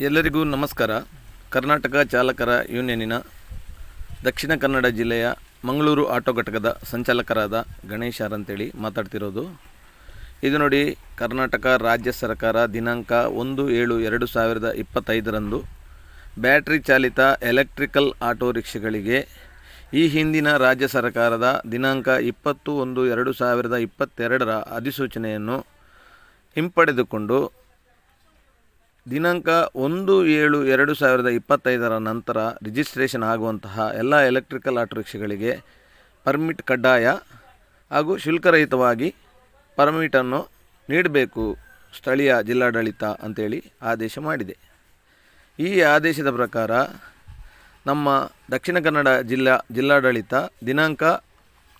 ಎಲ್ಲರಿಗೂ ನಮಸ್ಕಾರ. ಕರ್ನಾಟಕ ಚಾಲಕರ ಯೂನಿಯನಿನ ದಕ್ಷಿಣ ಕನ್ನಡ ಜಿಲ್ಲೆಯ ಮಂಗಳೂರು ಆಟೋ ಘಟಕದ ಸಂಚಾಲಕರಾದ ಗಣೇಶ ಅಂತೇಳಿ ಮಾತಾಡ್ತಿರೋದು. ಇದು ನೋಡಿ, ಕರ್ನಾಟಕ ರಾಜ್ಯ ಸರ್ಕಾರ ದಿನಾಂಕ 1/7/2025 ಬ್ಯಾಟ್ರಿ ಚಾಲಿತ ಎಲೆಕ್ಟ್ರಿಕಲ್ ಆಟೋ ರಿಕ್ಷಾಗಳಿಗೆ ಈ ಹಿಂದಿನ ರಾಜ್ಯ ಸರ್ಕಾರದ ದಿನಾಂಕ 20/1/2022 ಅಧಿಸೂಚನೆಯನ್ನು ಹಿಂಪಡೆದುಕೊಂಡು ದಿನಾಂಕ 1/7/2025 ನಂತರ ರಿಜಿಸ್ಟ್ರೇಷನ್ ಆಗುವಂತಹ ಎಲ್ಲ ಎಲೆಕ್ಟ್ರಿಕಲ್ ಆಟೋ ರಿಕ್ಷಾಗಳಿಗೆ ಪರ್ಮಿಟ್ ಕಡ್ಡಾಯ ಹಾಗೂ ಶುಲ್ಕರಹಿತವಾಗಿ ಪರ್ಮಿಟನ್ನು ನೀಡಬೇಕು ಸ್ಥಳೀಯ ಜಿಲ್ಲಾಡಳಿತ ಅಂತೇಳಿ ಆದೇಶ ಮಾಡಿದೆ. ಈ ಆದೇಶದ ಪ್ರಕಾರ ನಮ್ಮ ದಕ್ಷಿಣ ಕನ್ನಡ ಜಿಲ್ಲಾಡಳಿತ ದಿನಾಂಕ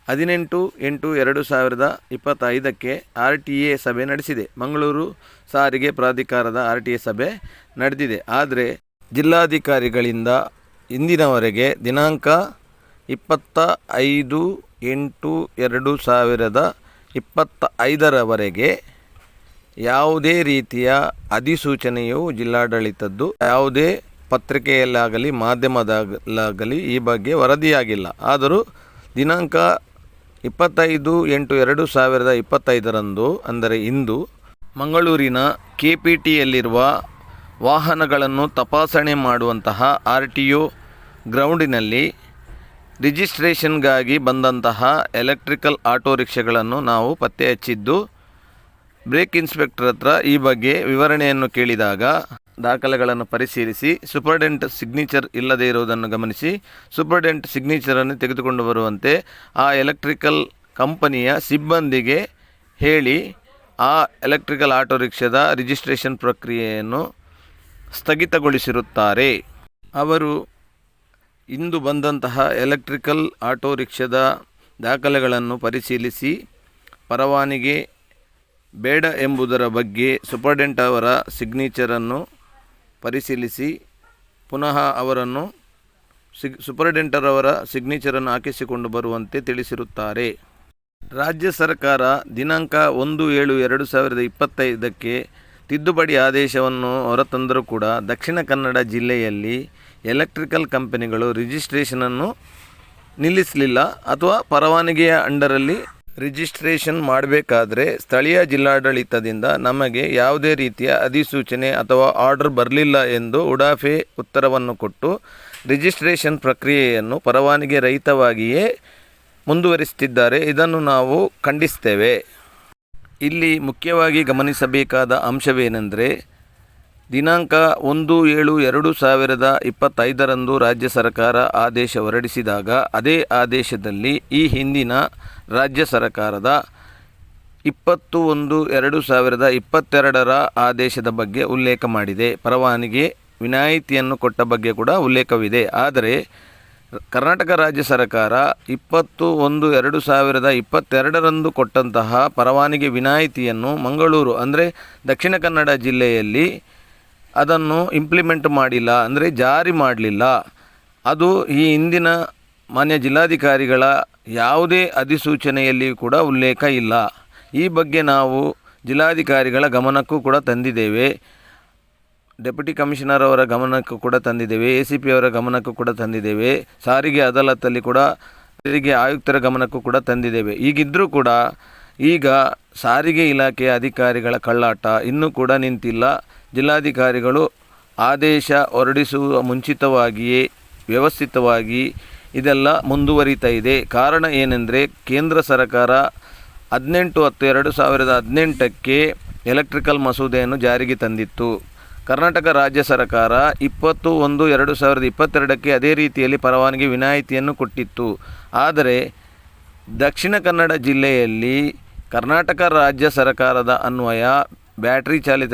18/8/2025 RTA ಸಭೆ ನಡೆಸಿದೆ. ಮಂಗಳೂರು ಸಾರಿಗೆ ಪ್ರಾಧಿಕಾರದ RTA ಸಭೆ ನಡೆದಿದೆ. ಆದರೆ ಜಿಲ್ಲಾಧಿಕಾರಿಗಳಿಂದ ಇಂದಿನವರೆಗೆ ದಿನಾಂಕ 25/8/2025 ಯಾವುದೇ ರೀತಿಯ ಅಧಿಸೂಚನೆಯು ಜಿಲ್ಲಾಡಳಿತದ್ದು ಯಾವುದೇ ಪತ್ರಿಕೆಯಲ್ಲಾಗಲಿ ಮಾಧ್ಯಮದಲ್ಲಾಗಲಿ ಈ ಬಗ್ಗೆ ವರದಿಯಾಗಿಲ್ಲ. ಆದರೂ ದಿನಾಂಕ 25/8/2025 ಅಂದರೆ ಇಂದು ಮಂಗಳೂರಿನ KPTಯಲ್ಲಿರುವ ವಾಹನಗಳನ್ನು ತಪಾಸಣೆ ಮಾಡುವಂತಹ RTO ಗ್ರೌಂಡಿನಲ್ಲಿ ರಿಜಿಸ್ಟ್ರೇಷನ್ಗಾಗಿ ಬಂದಂತಹ ಎಲೆಕ್ಟ್ರಿಕಲ್ ಆಟೋ ರಿಕ್ಷಾಗಳನ್ನು ನಾವು ಪತ್ತೆ ಹಚ್ಚಿದ್ದು ಬ್ರೇಕ್ ಇನ್ಸ್ಪೆಕ್ಟರ್ ಹತ್ರ ಈ ಬಗ್ಗೆ ವಿವರಣೆಯನ್ನು ಕೇಳಿದಾಗ ದಾಖಲೆಗಳನ್ನು ಪರಿಶೀಲಿಸಿ ಸೂಪರ್ಡೆಂಟ್ ಸಿಗ್ನೇಚರ್ ಇಲ್ಲದೇ ಇರುವುದನ್ನು ಗಮನಿಸಿ ಸೂಪರ್ಡೆಂಟ್ ಸಿಗ್ನೇಚರನ್ನು ತೆಗೆದುಕೊಂಡು ಬರುವಂತೆ ಆ ಎಲೆಕ್ಟ್ರಿಕಲ್ ಕಂಪನಿಯ ಸಿಬ್ಬಂದಿಗೆ ಹೇಳಿ ಆ ಎಲೆಕ್ಟ್ರಿಕಲ್ ಆಟೋ ರಿಕ್ಷಾದ ರಿಜಿಸ್ಟ್ರೇಷನ್ ಪ್ರಕ್ರಿಯೆಯನ್ನು ಸ್ಥಗಿತಗೊಳಿಸಿರುತ್ತಾರೆ. ಅವರು ಇಂದು ಬಂದಂತಹ ಎಲೆಕ್ಟ್ರಿಕಲ್ ಆಟೋ ರಿಕ್ಷಾದ ದಾಖಲೆಗಳನ್ನು ಪರಿಶೀಲಿಸಿ ಪರವಾನಗಿ ಬೇಡ ಎಂಬುದರ ಬಗ್ಗೆ ಸೂಪರ್ಡೆಂಟ್ ಅವರ ಸಿಗ್ನೇಚರನ್ನು ಪರಿಶೀಲಿಸಿ ಪುನಃ ಅವರನ್ನು ಸೂಪರ್ಡೆಂಟರವರ ಸಿಗ್ನೇಚರನ್ನು ಹಾಕಿಸಿಕೊಂಡು ಬರುವಂತೆ ತಿಳಿಸಿರುತ್ತಾರೆ. ರಾಜ್ಯ ಸರ್ಕಾರ ದಿನಾಂಕ 1/7/2025 ತಿದ್ದುಪಡಿ ಆದೇಶವನ್ನು ಹೊರತಂದರೂ ಕೂಡ ದಕ್ಷಿಣ ಕನ್ನಡ ಜಿಲ್ಲೆಯಲ್ಲಿ ಎಲೆಕ್ಟ್ರಿಕಲ್ ಕಂಪನಿಗಳು ರಿಜಿಸ್ಟ್ರೇಷನನ್ನು ನಿಲ್ಲಿಸಲಿಲ್ಲ ಅಥವಾ ಪರವಾನಗಿಯ ಅಂಡರಲ್ಲಿ ರಿಜಿಸ್ಟ್ರೇಷನ್ ಮಾಡಬೇಕಾದ್ರೆ ಸ್ಥಳೀಯ ಜಿಲ್ಲಾಡಳಿತದಿಂದ ನಮಗೆ ಯಾವುದೇ ರೀತಿಯ ಅಧಿಸೂಚನೆ ಅಥವಾ ಆರ್ಡರ್ ಬರಲಿಲ್ಲ ಎಂದು ಉಡಾಫೆ ಉತ್ತರವನ್ನು ಕೊಟ್ಟು ರಿಜಿಸ್ಟ್ರೇಷನ್ ಪ್ರಕ್ರಿಯೆಯನ್ನು ಪರವಾನಗಿ ರಹಿತವಾಗಿಯೇ ಮುಂದುವರಿಸುತ್ತಿದ್ದಾರೆ. ಇದನ್ನು ನಾವು ಖಂಡಿಸ್ತೇವೆ. ಇಲ್ಲಿ ಮುಖ್ಯವಾಗಿ ಗಮನಿಸಬೇಕಾದ ಅಂಶವೇನೆಂದರೆ ದಿನಾಂಕ 1/7/2025 ರಾಜ್ಯ ಸರ್ಕಾರ ಆದೇಶ ಹೊರಡಿಸಿದಾಗ ಅದೇ ಆದೇಶದಲ್ಲಿ ಈ ಹಿಂದಿನ ರಾಜ್ಯ ಸರ್ಕಾರದ 20/1/2022 ಆದೇಶದ ಬಗ್ಗೆ ಉಲ್ಲೇಖ ಮಾಡಿದೆ. ಪರವಾನಗಿ ವಿನಾಯಿತಿಯನ್ನು ಕೊಟ್ಟ ಬಗ್ಗೆ ಕೂಡ ಉಲ್ಲೇಖವಿದೆ. ಆದರೆ ಕರ್ನಾಟಕ ರಾಜ್ಯ ಸರ್ಕಾರ 20/1/2022 ಕೊಟ್ಟಂತಹ ಪರವಾನಗಿ ವಿನಾಯಿತಿಯನ್ನು ಮಂಗಳೂರು ಅಂದರೆ ದಕ್ಷಿಣ ಕನ್ನಡ ಜಿಲ್ಲೆಯಲ್ಲಿ ಅದನ್ನು ಇಂಪ್ಲಿಮೆಂಟ್ ಮಾಡಿಲ್ಲ, ಅಂದರೆ ಜಾರಿ ಮಾಡಲಿಲ್ಲ. ಅದು ಈ ಹಿಂದಿನ ಮಾನ್ಯ ಜಿಲ್ಲಾಧಿಕಾರಿಗಳ ಯಾವುದೇ ಅಧಿಸೂಚನೆಯಲ್ಲಿ ಕೂಡ ಉಲ್ಲೇಖ ಇಲ್ಲ. ಈ ಬಗ್ಗೆ ನಾವು ಜಿಲ್ಲಾಧಿಕಾರಿಗಳ ಗಮನಕ್ಕೂ ಕೂಡ ತಂದಿದ್ದೇವೆ, ಡೆಪ್ಯೂಟಿ ಕಮಿಷನರ್ ಅವರ ಗಮನಕ್ಕೂ ಕೂಡ ತಂದಿದ್ದೇವೆ, ACP ಅವರ ಗಮನಕ್ಕೂ ಕೂಡ ತಂದಿದ್ದೇವೆ, ಸಾರಿಗೆ ಅದಾಲತಲ್ಲಿ ಕೂಡ ಸಾರಿಗೆ ಆಯುಕ್ತರ ಗಮನಕ್ಕೂ ಕೂಡ ತಂದಿದ್ದೇವೆ. ಈಗಿದ್ದರೂ ಕೂಡ ಈಗ ಸಾರಿಗೆ ಇಲಾಖೆಯ ಅಧಿಕಾರಿಗಳ ಕಳ್ಳಾಟ ಇನ್ನೂ ಕೂಡ ನಿಂತಿಲ್ಲ. ಜಿಲ್ಲಾಧಿಕಾರಿಗಳು ಆದೇಶ ಹೊರಡಿಸುವ ಮುಂಚಿತವಾಗಿಯೇ ವ್ಯವಸ್ಥಿತವಾಗಿ ಇದೆಲ್ಲ ಮುಂದುವರಿತಾ ಇದೆ. ಕಾರಣ ಏನೆಂದರೆ ಕೇಂದ್ರ ಸರ್ಕಾರ 18/10/2018 ಎಲೆಕ್ಟ್ರಿಕಲ್ ಮಸೂದೆಯನ್ನು ಜಾರಿಗೆ ತಂದಿತ್ತು. ಕರ್ನಾಟಕ ರಾಜ್ಯ ಸರ್ಕಾರ 20/1/2022 ಅದೇ ರೀತಿಯಲ್ಲಿ ಪರವಾನಗಿ ವಿನಾಯಿತಿಯನ್ನು ಕೊಟ್ಟಿತ್ತು. ಆದರೆ ದಕ್ಷಿಣ ಕನ್ನಡ ಜಿಲ್ಲೆಯಲ್ಲಿ ಕರ್ನಾಟಕ ರಾಜ್ಯ ಸರ್ಕಾರದ ಅನ್ವಯ ಬ್ಯಾಟ್ರಿ ಚಾಲಿತ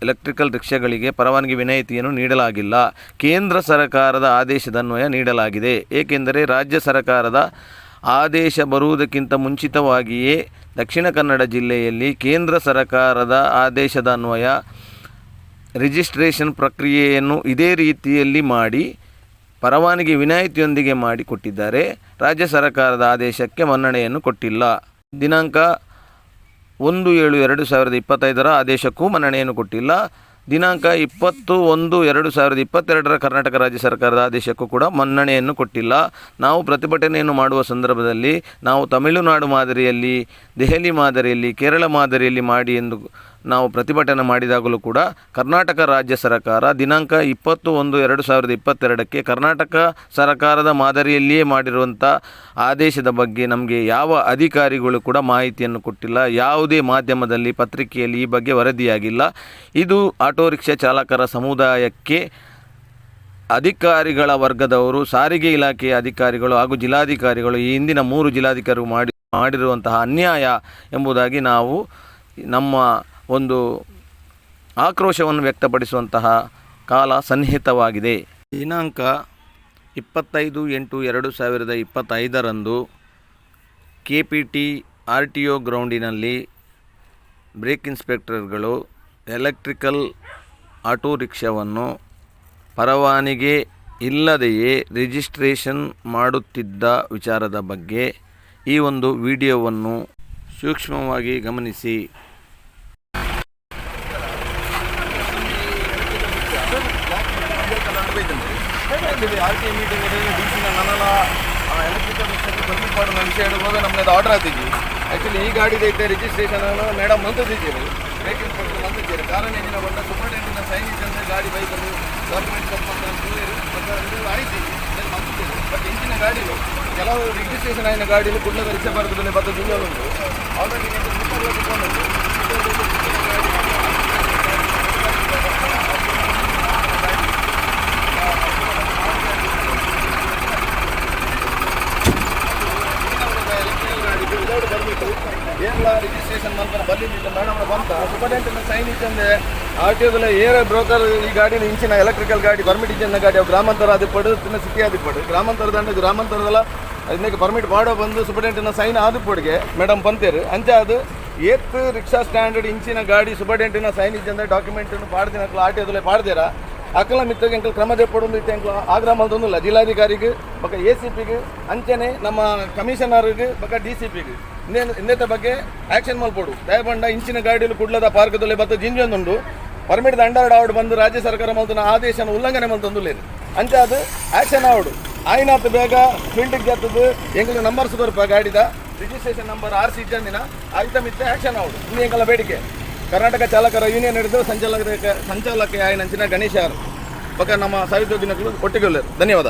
ಎಲೆಕ್ಟ್ರಿಕಲ್ ರಿಕ್ಷಾಗಳಿಗೆ ಪರವಾನಗಿ ವಿನಾಯಿತಿಯನ್ನು ನೀಡಲಾಗಿಲ್ಲ. ಕೇಂದ್ರ ಸರ್ಕಾರದ ಆದೇಶದ ಅನ್ವಯ ನೀಡಲಾಗಿದೆ. ಏಕೆಂದರೆ ರಾಜ್ಯ ಸರ್ಕಾರದ ಆದೇಶ ಬರುವುದಕ್ಕಿಂತ ಮುಂಚಿತವಾಗಿಯೇ ದಕ್ಷಿಣ ಕನ್ನಡ ಜಿಲ್ಲೆಯಲ್ಲಿ ಕೇಂದ್ರ ಸರ್ಕಾರದ ಆದೇಶದ ಅನ್ವಯ ರಿಜಿಸ್ಟ್ರೇಷನ್ ಪ್ರಕ್ರಿಯೆಯನ್ನು ಇದೇ ರೀತಿಯಲ್ಲಿ ಮಾಡಿ ಪರವಾನಗಿ ವಿನಾಯಿತಿಯೊಂದಿಗೆ ಮಾಡಿಕೊಟ್ಟಿದ್ದಾರೆ. ರಾಜ್ಯ ಸರ್ಕಾರದ ಆದೇಶಕ್ಕೆ ಮನ್ನಣೆಯನ್ನು ಕೊಟ್ಟಿಲ್ಲ. ದಿನಾಂಕ 1/7/2025 ಆದೇಶಕ್ಕೂ ಮನ್ನಣೆಯನ್ನು ಕೊಟ್ಟಿಲ್ಲ. ದಿನಾಂಕ 20/1/2022 ಕರ್ನಾಟಕ ರಾಜ್ಯ ಸರ್ಕಾರದ ಆದೇಶಕ್ಕೂ ಕೂಡ ಮನ್ನಣೆಯನ್ನು ಕೊಟ್ಟಿಲ್ಲ. ನಾವು ಪ್ರತಿಭಟನೆಯನ್ನು ಮಾಡುವ ಸಂದರ್ಭದಲ್ಲಿ ನಾವು ತಮಿಳುನಾಡು ಮಾದರಿಯಲ್ಲಿ, ದೆಹಲಿ ಮಾದರಿಯಲ್ಲಿ, ಕೇರಳ ಮಾದರಿಯಲ್ಲಿ ಮಾಡಿ ಎಂದು ನಾವು ಪ್ರತಿಭಟನೆ ಮಾಡಿದಾಗಲೂ ಕೂಡ ಕರ್ನಾಟಕ ರಾಜ್ಯ ಸರ್ಕಾರ ದಿನಾಂಕ 20/1/2022 ಕರ್ನಾಟಕ ಸರ್ಕಾರದ ಮಾದರಿಯಲ್ಲಿಯೇ ಮಾಡಿರುವಂಥ ಆದೇಶದ ಬಗ್ಗೆ ನಮಗೆ ಯಾವ ಅಧಿಕಾರಿಗಳು ಕೂಡ ಮಾಹಿತಿಯನ್ನು ಕೊಟ್ಟಿಲ್ಲ. ಯಾವುದೇ ಮಾಧ್ಯಮದಲ್ಲಿ, ಪತ್ರಿಕೆಯಲ್ಲಿ ಈ ಬಗ್ಗೆ ವರದಿಯಾಗಿಲ್ಲ. ಇದು ಆಟೋ ರಿಕ್ಷಾ ಚಾಲಕರ ಸಮುದಾಯಕ್ಕೆ ಅಧಿಕಾರಿಗಳ ವರ್ಗದವರು, ಸಾರಿಗೆ ಇಲಾಖೆಯ ಅಧಿಕಾರಿಗಳು ಹಾಗೂ ಜಿಲ್ಲಾಧಿಕಾರಿಗಳು, ಈ ಹಿಂದಿನ 3 ಜಿಲ್ಲಾಧಿಕಾರಿಗಳು ಮಾಡಿರುವಂತಹ ಅನ್ಯಾಯ ಎಂಬುದಾಗಿ ನಾವು ನಮ್ಮ ಒಂದು ಆಕ್ರೋಶವನ್ನು ವ್ಯಕ್ತಪಡಿಸುವಂತಹ ಕಾಲ ಸನ್ನಿಹಿತವಾಗಿದೆ. ದಿನಾಂಕ 25/8/2025 KPT RTO ಗ್ರೌಂಡಿನಲ್ಲಿ ಬ್ರೇಕ್ ಇನ್ಸ್ಪೆಕ್ಟರ್ಗಳು ಎಲೆಕ್ಟ್ರಿಕಲ್ ಆಟೋ ರಿಕ್ಷಾವನ್ನು ಪರವಾನಗಿ ಇಲ್ಲದೆಯೇ ರಿಜಿಸ್ಟ್ರೇಷನ್ ಮಾಡುತ್ತಿದ್ದ ವಿಚಾರದ ಬಗ್ಗೆ ಈ ಒಂದು ವಿಡಿಯೋವನ್ನು ಸೂಕ್ಷ್ಮವಾಗಿ ಗಮನಿಸಿ. RTO ಮೀಟಿಂಗ್ DC ನನ್ನ ಎಲೆಕ್ಟ್ರಿಕಲ್ ಪರ್ಮಿಟ್ ಮಾಡುವ ವಿಷಯ ಹೋಗಿ ನಮ್ಮದು ಆರ್ಡರ್ ಆತಿದ್ವಿ. ಆ್ಯಕ್ಚುಲಿ ಈ ಗಾಡಿ ಐತೆ ರಿಜಿಸ್ಟ್ರೇಷನ್ ಮೇಡಮ್ ಮಂತಿದ್ದೀರಿ, ಬ್ರೇಕ್ ಇನ್ಸ್ಪೆಕ್ಟರ್ ಮಂತಿದ್ದೀರಿ. ಕಾರಣ ಏನಿಲ್ಲ ಬಂದ ಸೂಪರ್ಟೆಂಟಿನ ಸೈನ್ ಇದ್ದಂತೆ ಗಾಡಿ ಬೈಕಲ್ಲಿ ಡಾಕ್ಯುಮೆಂಟ್ ಆಯ್ತು ಮಂತಿದ್ದೀರಿ. ಬಟ್ ಇಂಚಿನ ಗಾಡಿಗಳು ಕೆಲವು ರಿಜಿಸ್ಟ್ರೇಷನ್ ಆಯ್ನ ಗಾಡಿಗಳು ಕುಡ್ಲದ ರಿಕ್ಷಾ ಭಾರತದಲ್ಲಿ ಬದ್ದು ಜಿಲ್ಲೆಯಲ್ಲುಂಟು ಆಲ್ರೆಡಿ ಏನೆಲ್ಲ ರಿಜಿಸ್ಟ್ರೇಷನ್ ಮಾಡ್ತಾರೆ ಬರಲಿಲ್ಲ ಮೇಡಮ್ ಬಂತ ಸೂಪರ್ಟೆಂಟಿನ ಸೈನ್ ಇದ್ದಂದೆ RTOದಲ್ಲಿ ಏರ್ ಬ್ರೋಕರ್ ಈ ಗಾಡಿನ ಇಂಚಿನ ಎಲೆಕ್ಟ್ರಿಕಲ್ ಗಾಡಿ ಪರ್ಮಿಟ್ ಇದ್ದ ಗಾಡಿ ಅವು ಗ್ರಾಮಾಂತರ ಆದಿಪಡು ತಿನ್ನ ಸಿಟಿ ಆದಿಪಡು ಗ್ರಾಮಾಂತರದಂಡ ಗ್ರಾಮಾಂತರದಲ್ಲ ಅದಕ್ಕೆ ಪರ್ಮಿಟ್ ಮಾಡೋ ಬಂದು ಸೂಪರ್ಟೆಂಟಿನ ಸೈನ್ ಆದಿಪಡಿಗೆ ಮೇಡಮ್ ಬಂತೇರು ಅಂಚೆ ಅದು ಏತ್ ರಿಕ್ಷಾ ಸ್ಟ್ಯಾಂಡರ್ಡ್ ಇಂಚಿನ ಗಾಡಿ ಸೂಪರ್ಟೆಂಟಿನ ಸೈನ್ ಇದ್ದಂದೆ ಡಾಕ್ಯುಮೆಂಟನ್ನು ಪಾಡ್ದಿನ RTOದಲ್ಲಿ ಪಾಡ್ದಿರ ಅಕ್ಕಲ ಮಿತ್ತಗೆ ಎಂಕಲ್ ಕ್ರಮ ತೆಪ್ಪೊಂದು ಇತ್ತು ಎಂಕಲ್ ಆಗ್ರಾಮ ಅಂತಂದಿಲ್ಲ ಜಿಲ್ಲಾಧಿಕಾರಿಗೆ ಬಕ್ಕ ACPಗೆ ಅಂಚೆನೆ ನಮ್ಮ ಕಮಿಷನರ್ಗೆ ಬಕ್ಕ DCPಗೆ ಇನ್ನೇತ ಬಗ್ಗೆ ಆ್ಯಕ್ಷನ್ ಮಲ್ಪೋಡು ದಯಬಂಡ ಇಂಚಿನ ಗಾಡಿಯಲ್ಲಿ ಕುಡ್ಲದ ಪಾರ್ಕದಲ್ಲಿ ಬತ್ತ ಜಿಂಜೊಂದುಂಡು ಪರ್ಮಿಟ್ ಅಂಡರ್ ಆವಡ್ ಬಂದು ರಾಜ್ಯ ಸರ್ಕಾರ ಮಲ್ತನ ಆದೇಶನ ಉಲ್ಲಂಘನೆ ಮಲ್ತಂದುಲ್ಲೇನು ಅಂಚೆ ಅದು ಆ್ಯಕ್ಷನ್ ಆವಡು ಆಯ್ನಾತ್ ಬೇಗ ಫೀಲ್ಡಿಗೆ ಜತ್ತದು ಎಂಕಲ್ ನಂಬರ್ ಸುಗರ್ಪ ಗಾಡಿದ ರಿಜಿಸ್ಟ್ರೇಷನ್ ನಂಬರ್ RC ಇದ್ದಂದಿನ ಆಯ್ತ ಮಿತ್ತೆ ಆ್ಯಕ್ಷನ್ ಆವಡು ಇನ್ನು ಎಂಕಲ ಬೇಡಿಕೆ ಕರ್ನಾಟಕ ಚಾಲಕರ ಯೂನಿಯನ್ ಹಿಡಿದು ಸಂಚಾಲಕ ಆಯ್ನಂಚಿನ ಗಣೇಶ ಬಕ್ಕ ನಮ್ಮ ಸಾಹಿತ್ಯ ದಿನಗಳು ಒಟ್ಟಿಗೆ ಧನ್ಯವಾದ.